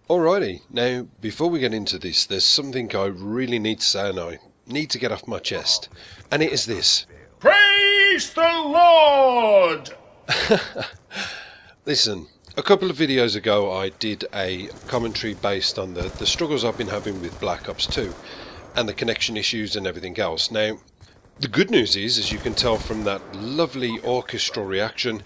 Alrighty, now before we get into this, there's something I really need to say and I need to get off my chest. And it is this. Praise the Lord! Listen, a couple of videos ago I did a commentary based on the struggles I've been having with Black Ops 2 and the connection issues and everything else. Now, the good news is, as you can tell from that lovely orchestral reaction,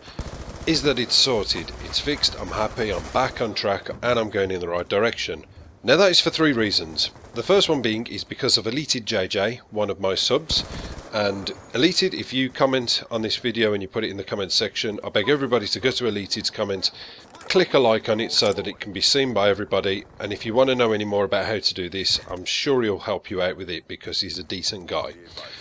is that it's sorted, it's fixed, I'm happy, I'm back on track and I'm going in the right direction. Now that is for three reasons. The first one being is because of Elated JJ, one of my subs. And Elated, if you comment on this video and you put it in the comment section, I beg everybody to go to Elated's comment, click a like on it so that it can be seen by everybody, and if you want to know any more about how to do this, I'm sure he'll help you out with it because he's a decent guy.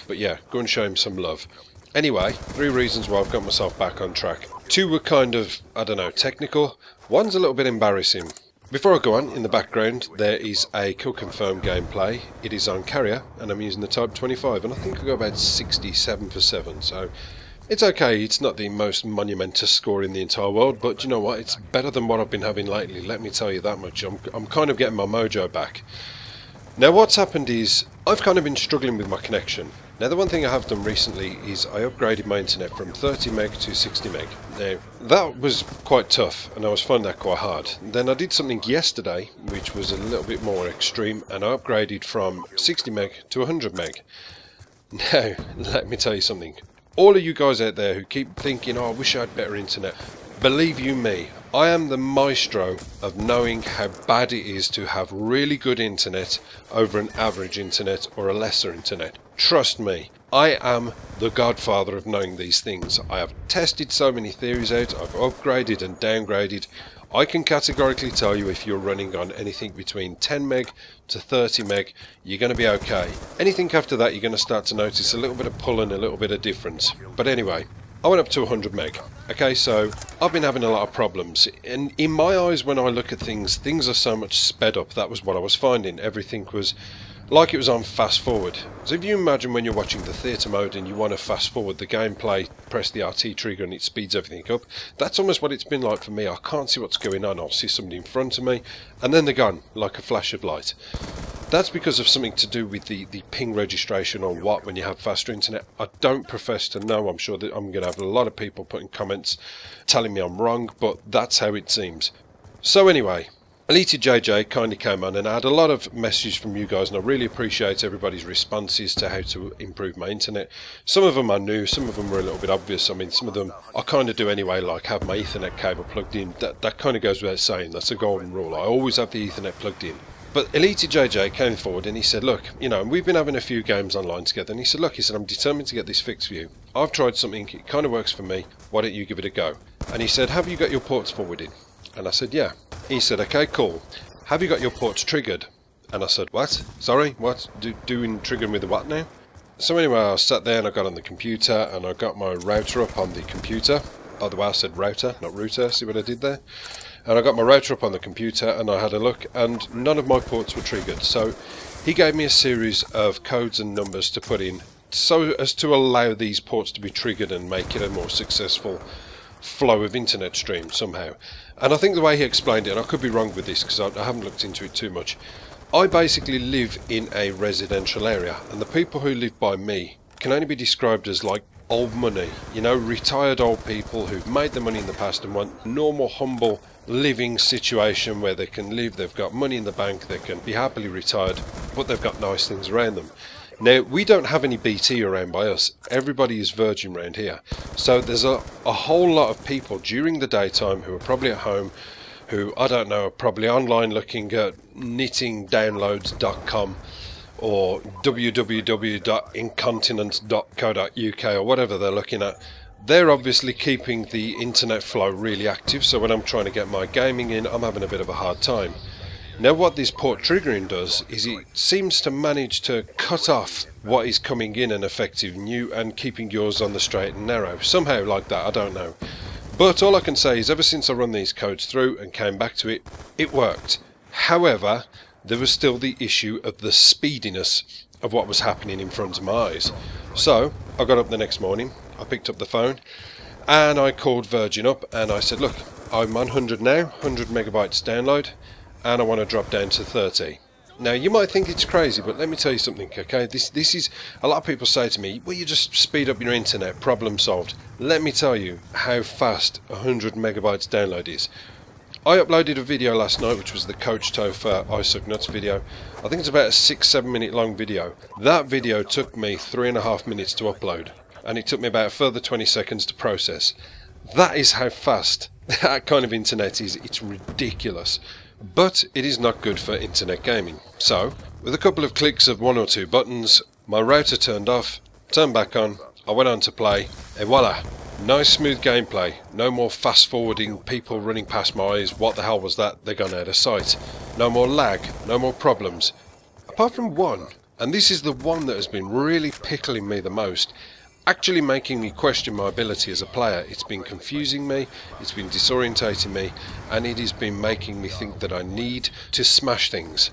But yeah, go and show him some love. Anyway, three reasons why I've got myself back on track. Two were kind of, I don't know, technical. One's a little bit embarrassing. Before I go on, in the background there is a kill confirm gameplay. It is on carrier and I'm using the Type 25 and I think I got about 67 for 7, so it's okay. It's not the most monumentous score in the entire world, but you know what, it's better than what I've been having lately, let me tell you that much. I'm kind of getting my mojo back. Now what's happened is, I've kind of been struggling with my connection. Now the one thing I have done recently is I upgraded my internet from 30 meg to 60 meg. Now that was quite tough and I was finding that quite hard. Then I did something yesterday which was a little bit more extreme and I upgraded from 60 meg to 100 meg. Now let me tell you something. All of you guys out there who keep thinking, oh I wish I had better internet, believe you me, I am the maestro of knowing how bad it is to have really good internet over an average internet or a lesser internet. Trust me, I am the godfather of knowing these things. I have tested so many theories out, I've upgraded and downgraded. I can categorically tell you if you're running on anything between 10 meg to 30 meg, you're going to be okay. Anything after that, you're going to start to notice a little bit of pull and a little bit of difference. But anyway, I went up to 100 meg. Okay, so I've been having a lot of problems. And in my eyes, when I look at things, things are so much sped up. That was what I was finding. Everything was like it was on fast forward. So if you imagine when you're watching the theatre mode and you want to fast forward the gameplay, press the RT trigger and it speeds everything up, that's almost what it's been like for me. I can't see what's going on. I'll see somebody in front of me and then they're gone like a flash of light. That's because of something to do with the ping registration or what when you have faster internet. I don't profess to know. I'm sure that I'm going to have a lot of people putting comments telling me I'm wrong, but that's how it seems. So anyway, Elated JJ kindly came on and I had a lot of messages from you guys and I really appreciate everybody's responses to how to improve my internet. Some of them are new, some of them were a little bit obvious. I mean, some of them I kind of do anyway, like have my Ethernet cable plugged in. That kind of goes without saying. That's a golden rule. I always have the Ethernet plugged in. But Elated JJ came forward and he said, look, you know, we've been having a few games online together, and he said, look, he said, I'm determined to get this fixed for you. I've tried something, it kind of works for me, why don't you give it a go? And he said, have you got your ports forwarded? And I said, yeah. He said, okay, cool. Have you got your ports triggered? And I said, what? Sorry, what? Doing triggering with the what now? So anyway, I sat there and I got on the computer and I got my router up on the computer. By the way, I said router, not router, see what I did there? And I got my router up on the computer and I had a look and none of my ports were triggered. So he gave me a series of codes and numbers to put in so as to allow these ports to be triggered and make it a more successful flow of internet stream somehow. And I think the way he explained it, and I could be wrong with this because I haven't looked into it too much, I basically live in a residential area and the people who live by me can only be described as like old money, you know, retired old people who've made their money in the past and want normal, humble living situation where they can live, they've got money in the bank, they can be happily retired, but they've got nice things around them. Now, we don't have any BT around by us, everybody is Virgin around here, so there's a whole lot of people during the daytime who are probably at home, who, I don't know, are probably online looking at knittingdownloads.com or www.incontinence.co.uk or whatever they're looking at. They're obviously keeping the internet flow really active, so when I'm trying to get my gaming in, I'm having a bit of a hard time. Now what this port triggering does is it seems to manage to cut off what is coming in and affecting you and keeping yours on the straight and narrow. Somehow like that, I don't know. But all I can say is ever since I run these codes through and came back to it, it worked. However, there was still the issue of the speediness of what was happening in front of my eyes. So I got up the next morning, I picked up the phone and I called Virgin up and I said, look, I'm on 100 now, 100 megabytes download, and I want to drop down to 30. Now you might think it's crazy, but let me tell you something, okay? This is, a lot of people say to me, well, you just speed up your internet, problem solved. Let me tell you how fast 100 megabytes download is. I uploaded a video last night, which was the Coach Topher I Suck Nuts video. I think it's about a 6-7 minute long video. That video took me 3.5 minutes to upload, and it took me about a further 20 seconds to process. That is how fast that kind of internet is. It's ridiculous. But it is not good for internet gaming. So, with a couple of clicks of 1 or 2 buttons, my router turned off, turned back on, I went on to play, and voila! Nice smooth gameplay, no more fast forwarding, people running past my eyes, what the hell was that, they're gone out of sight. No more lag, no more problems. Apart from one, and this is the one that has been really pickling me the most, actually making me question my ability as a player. It's been confusing me, it's been disorientating me, and it has been making me think that I need to smash things.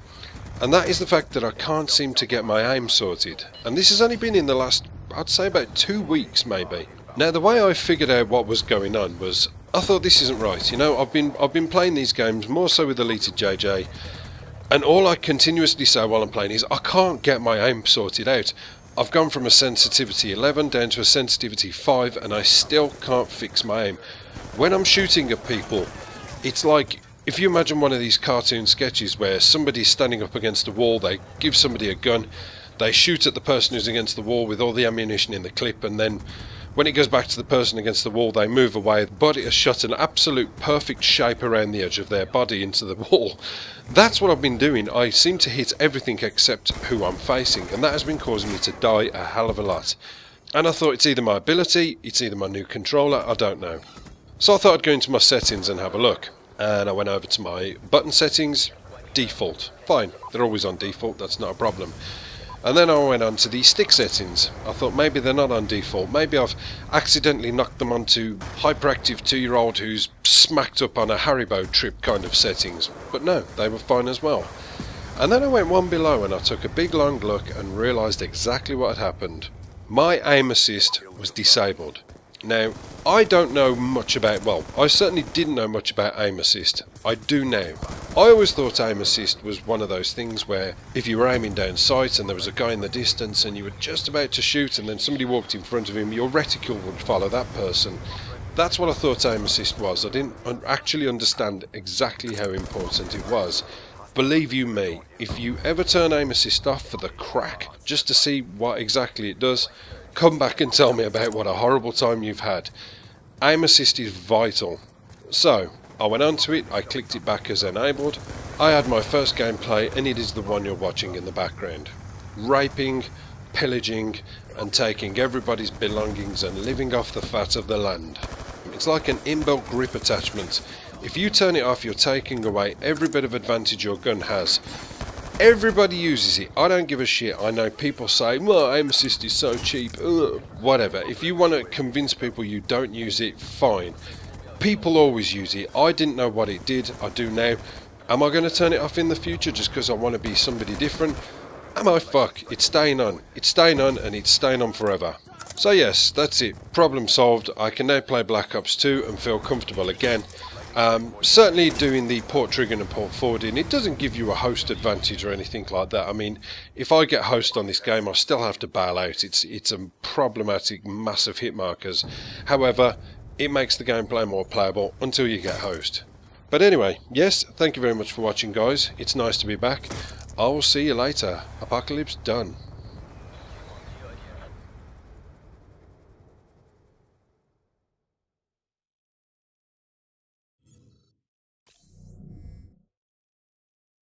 And that is the fact that I can't seem to get my aim sorted. And this has only been in the last, I'd say about 2 weeks maybe. Now the way I figured out what was going on was, I thought this isn't right. You know, I've been playing these games more so with deleted JJ, and all I continuously say while I'm playing is I can't get my aim sorted out. I've gone from a sensitivity 11 down to a sensitivity 5 and I still can't fix my aim. When I'm shooting at people, it's like, if you imagine one of these cartoon sketches where somebody's standing up against a wall, they give somebody a gun, they shoot at the person who's against the wall with all the ammunition in the clip, and then when it goes back to the person against the wall, they move away. The body has shot an absolute perfect shape around the edge of their body into the wall. That's what I've been doing. I seem to hit everything except who I'm facing, and that has been causing me to die a hell of a lot. And I thought it's either my ability, it's either my new controller, I don't know. So I thought I'd go into my settings and have a look. And I went over to my button settings, default. Fine, they're always on default, that's not a problem. And then I went on to the stick settings. I thought maybe they're not on default. Maybe I've accidentally knocked them onto hyperactive 2-year-old who's smacked up on a Haribo trip kind of settings. But no, they were fine as well. And then I went one below and I took a big long look and realised exactly what had happened. My aim assist was disabled. Now, I don't know much about, well, I certainly didn't know much about aim assist. I do now. I always thought aim assist was one of those things where if you were aiming down sight and there was a guy in the distance and you were just about to shoot and then somebody walked in front of him, your reticule would follow that person. That's what I thought aim assist was. I didn't actually understand exactly how important it was. Believe you me, if you ever turn aim assist off for the crack, just to see what exactly it does, come back and tell me about what a horrible time you've had. Aim assist is vital. So, I went onto it, I clicked it back as enabled. I had my first gameplay and it is the one you're watching in the background. Raping, pillaging and taking everybody's belongings and living off the fat of the land. It's like an inbuilt grip attachment. If you turn it off, you're taking away every bit of advantage your gun has. Everybody uses it. I don't give a shit. I know people say, well, aim assist is so cheap. Ugh. Whatever. If you want to convince people you don't use it, fine. People always use it. I didn't know what it did. I do now. Am I going to turn it off in the future just because I want to be somebody different? Am I? Fuck. It's staying on. It's staying on and it's staying on forever. So yes, that's it. Problem solved. I can now play Black Ops 2 and feel comfortable again. Certainly doing the port triggering and port forwarding, it doesn't give you a host advantage or anything like that. I mean, if I get host on this game, I still have to bail out. It's a problematic, massive hit markers. However, it makes the gameplay more playable until you get host. But anyway, yes, thank you very much for watching, guys. It's nice to be back. I will see you later. Apocalypse done.